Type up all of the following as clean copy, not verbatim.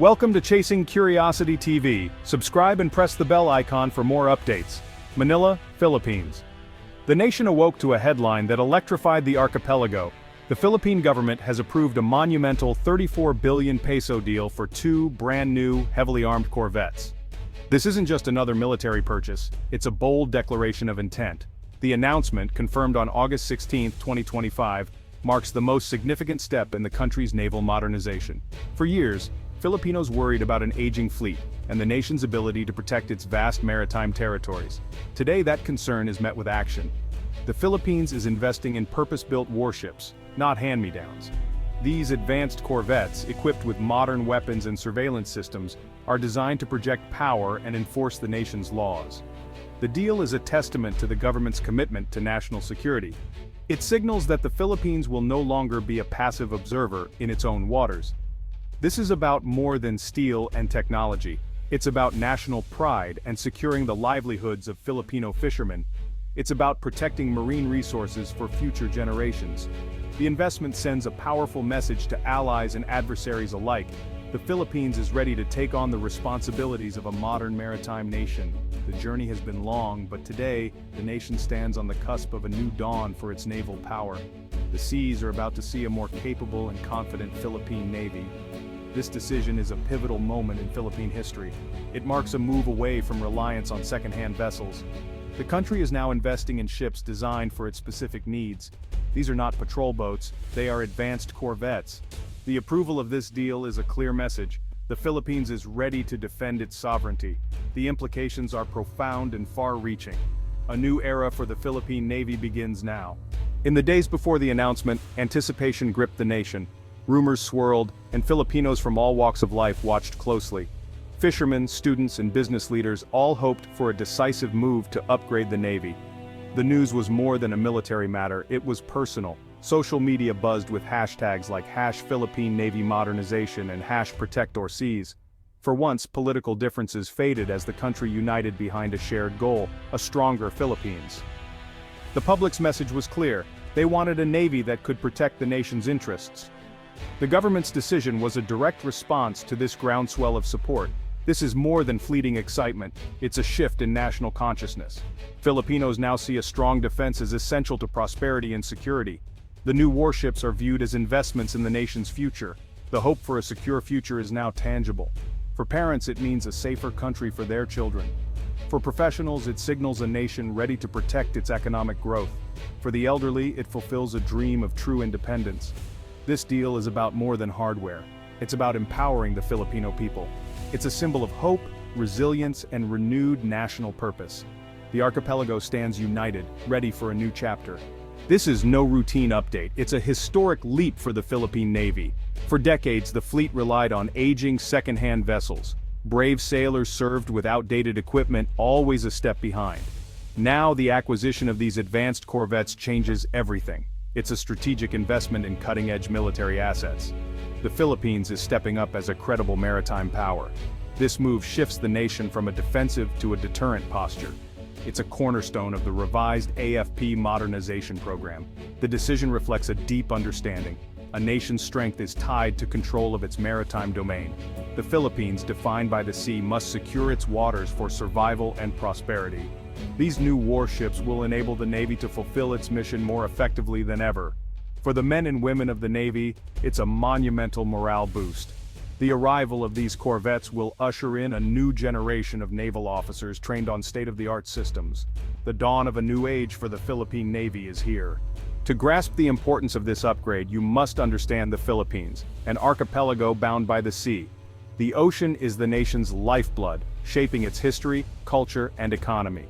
Welcome to Chasing Curiosity TV. Subscribe and press the bell icon for more updates. Manila, Philippines. The nation awoke to a headline that electrified the archipelago. The Philippine government has approved a monumental 34 billion peso deal for two brand-new, heavily armed corvettes. This isn't just another military purchase, it's a bold declaration of intent. The announcement, confirmed on August 16, 2025, marks the most significant step in the country's naval modernization. For years, Filipinos worried about an aging fleet and the nation's ability to protect its vast maritime territories. Today, that concern is met with action. The Philippines is investing in purpose-built warships, not hand-me-downs. These advanced corvettes, equipped with modern weapons and surveillance systems, are designed to project power and enforce the nation's laws. The deal is a testament to the government's commitment to national security. It signals that the Philippines will no longer be a passive observer in its own waters. This is about more than steel and technology. It's about national pride and securing the livelihoods of Filipino fishermen. It's about protecting marine resources for future generations. The investment sends a powerful message to allies and adversaries alike. The Philippines is ready to take on the responsibilities of a modern maritime nation. The journey has been long, but today, the nation stands on the cusp of a new dawn for its naval power. The seas are about to see a more capable and confident Philippine Navy. This decision is a pivotal moment in Philippine history. It marks a move away from reliance on second-hand vessels. The country is now investing in ships designed for its specific needs. These are not patrol boats, they are advanced corvettes. The approval of this deal is a clear message. The Philippines is ready to defend its sovereignty. The implications are profound and far-reaching. A new era for the Philippine Navy begins now. In the days before the announcement, anticipation gripped the nation. Rumors swirled, and Filipinos from all walks of life watched closely. Fishermen, students, and business leaders all hoped for a decisive move to upgrade the Navy. The news was more than a military matter, it was personal. Social media buzzed with hashtags like #Philippine Navy Modernization and #ProtectOurSeas. For once, political differences faded as the country united behind a shared goal, a stronger Philippines. The public's message was clear. They wanted a Navy that could protect the nation's interests. The government's decision was a direct response to this groundswell of support. This is more than fleeting excitement, it's a shift in national consciousness. Filipinos now see a strong defense as essential to prosperity and security. The new warships are viewed as investments in the nation's future. The hope for a secure future is now tangible. For parents, it means a safer country for their children. For professionals, it signals a nation ready to protect its economic growth. For the elderly, it fulfills a dream of true independence. This deal is about more than hardware. It's about empowering the Filipino people. It's a symbol of hope, resilience, and renewed national purpose. The archipelago stands united, ready for a new chapter. This is no routine update, it's a historic leap for the Philippine Navy. For decades, the fleet relied on aging second-hand vessels. Brave sailors served with outdated equipment, always a step behind. Now the acquisition of these advanced corvettes changes everything. It's a strategic investment in cutting-edge military assets. The Philippines is stepping up as a credible maritime power. This move shifts the nation from a defensive to a deterrent posture. It's a cornerstone of the revised AFP modernization program. The decision reflects a deep understanding. A nation's strength is tied to control of its maritime domain. The Philippines, defined by the sea, must secure its waters for survival and prosperity. These new warships will enable the Navy to fulfill its mission more effectively than ever. For the men and women of the Navy, it's a monumental morale boost. The arrival of these corvettes will usher in a new generation of naval officers trained on state-of-the-art systems. The dawn of a new age for the Philippine Navy is here. To grasp the importance of this upgrade, you must understand the Philippines, an archipelago bound by the sea. The ocean is the nation's lifeblood, shaping its history, culture, and economy.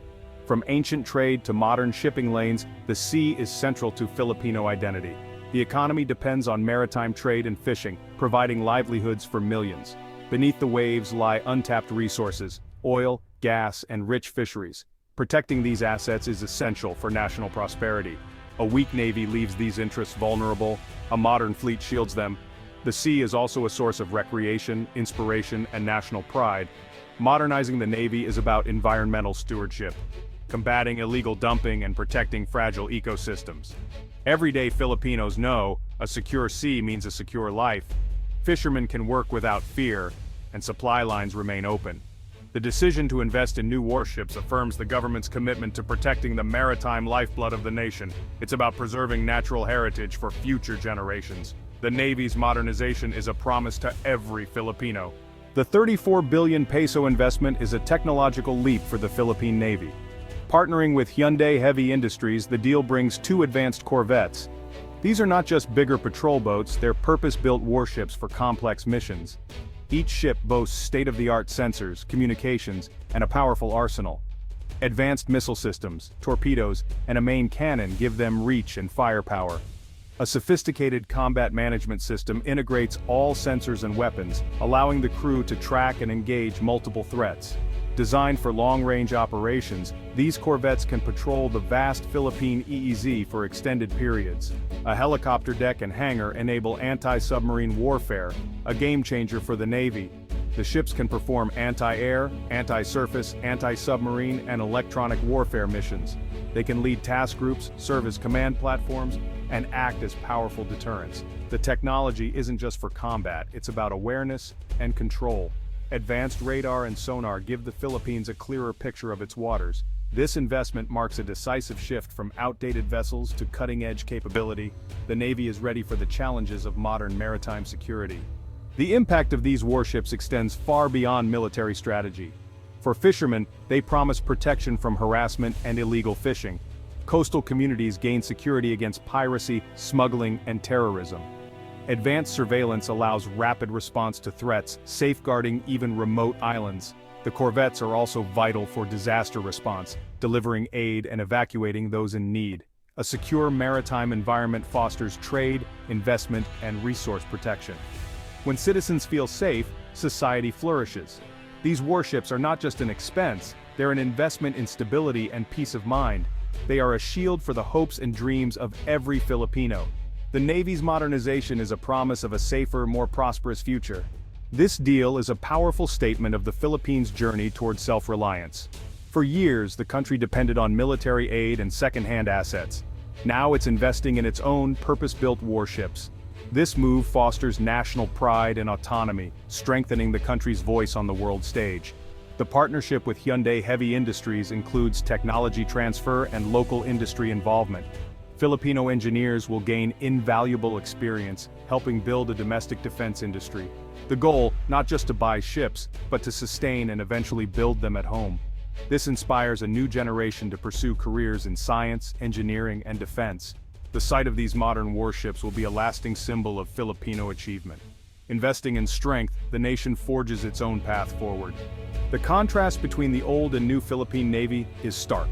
From ancient trade to modern shipping lanes, the sea is central to Filipino identity. The economy depends on maritime trade and fishing, providing livelihoods for millions. Beneath the waves lie untapped resources, oil, gas, and rich fisheries. Protecting these assets is essential for national prosperity. A weak navy leaves these interests vulnerable, a modern fleet shields them. The sea is also a source of recreation, inspiration, and national pride. Modernizing the Navy is about environmental stewardship, combating illegal dumping and protecting fragile ecosystems. Everyday Filipinos know a secure sea means a secure life. Fishermen can work without fear. and supply lines remain open. The decision to invest in new warships affirms the government's commitment to protecting the maritime lifeblood of the nation. It's about preserving natural heritage for future generations. The Navy's modernization is a promise to every Filipino. The 34 billion peso investment is a technological leap for the Philippine Navy. Partnering with Hyundai Heavy Industries, the deal brings 2 advanced corvettes. These are not just bigger patrol boats, they're purpose-built warships for complex missions. Each ship boasts state-of-the-art sensors, communications, and a powerful arsenal. Advanced missile systems, torpedoes, and a main cannon give them reach and firepower. A sophisticated combat management system integrates all sensors and weapons, allowing the crew to track and engage multiple threats. Designed for long-range operations, these corvettes can patrol the vast Philippine EEZ for extended periods. A helicopter deck and hangar enable anti-submarine warfare, a game-changer for the Navy. The ships can perform anti-air, anti-surface, anti-submarine, and electronic warfare missions. They can lead task groups, serve as command platforms, and act as powerful deterrents. The technology isn't just for combat, it's about awareness and control. Advanced radar and sonar give the Philippines a clearer picture of its waters. This investment marks a decisive shift from outdated vessels to cutting-edge capability. The Navy is ready for the challenges of modern maritime security. The impact of these warships extends far beyond military strategy. For fishermen, they promise protection from harassment and illegal fishing. Coastal communities gain security against piracy, smuggling, and terrorism. Advanced surveillance allows rapid response to threats, safeguarding even remote islands. The corvettes are also vital for disaster response, delivering aid and evacuating those in need. A secure maritime environment fosters trade, investment, and resource protection. When citizens feel safe, society flourishes. These warships are not just an expense, they're an investment in stability and peace of mind. They are a shield for the hopes and dreams of every Filipino. The Navy's modernization is a promise of a safer, more prosperous future. This deal is a powerful statement of the Philippines' journey toward self-reliance. For years, the country depended on military aid and second-hand assets. Now it's investing in its own purpose-built warships. This move fosters national pride and autonomy, strengthening the country's voice on the world stage. The partnership with Hyundai Heavy Industries includes technology transfer and local industry involvement. Filipino engineers will gain invaluable experience, helping build a domestic defense industry. The goal, not just to buy ships, but to sustain and eventually build them at home. This inspires a new generation to pursue careers in science, engineering, and defense. The sight of these modern warships will be a lasting symbol of Filipino achievement. Investing in strength, the nation forges its own path forward. The contrast between the old and new Philippine Navy is stark.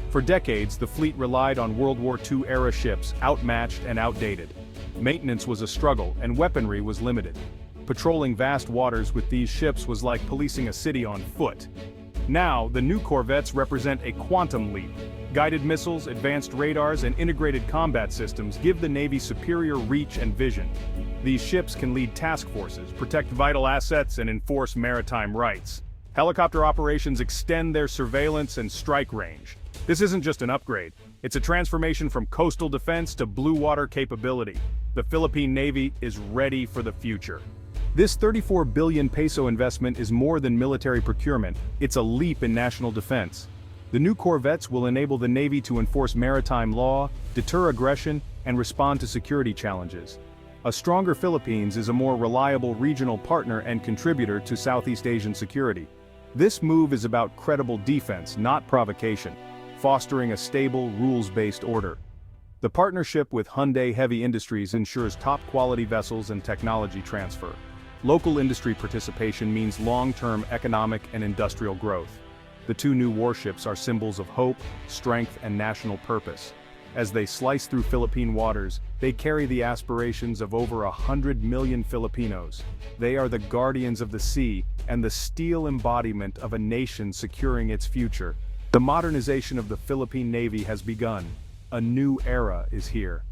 For decades, the fleet relied on World War II-era ships, outmatched and outdated. Maintenance was a struggle, and weaponry was limited. Patrolling vast waters with these ships was like policing a city on foot. Now, the new corvettes represent a quantum leap. Guided missiles, advanced radars, and integrated combat systems give the Navy superior reach and vision. These ships can lead task forces, protect vital assets, and enforce maritime rights. Helicopter operations extend their surveillance and strike range. This isn't just an upgrade, it's a transformation from coastal defense to blue water capability. The Philippine Navy is ready for the future. This 34 billion peso investment is more than military procurement, it's a leap in national defense. The new corvettes will enable the Navy to enforce maritime law, deter aggression, and respond to security challenges. A stronger Philippines is a more reliable regional partner and contributor to Southeast Asian security. This move is about credible defense, not provocation, fostering a stable, rules-based order. The partnership with Hyundai Heavy Industries ensures top-quality vessels and technology transfer. Local industry participation means long-term economic and industrial growth. The 2 new warships are symbols of hope, strength, and national purpose. As they slice through Philippine waters, they carry the aspirations of over 100 million Filipinos. They are the guardians of the sea and the steel embodiment of a nation securing its future. The modernization of the Philippine Navy has begun. A new era is here.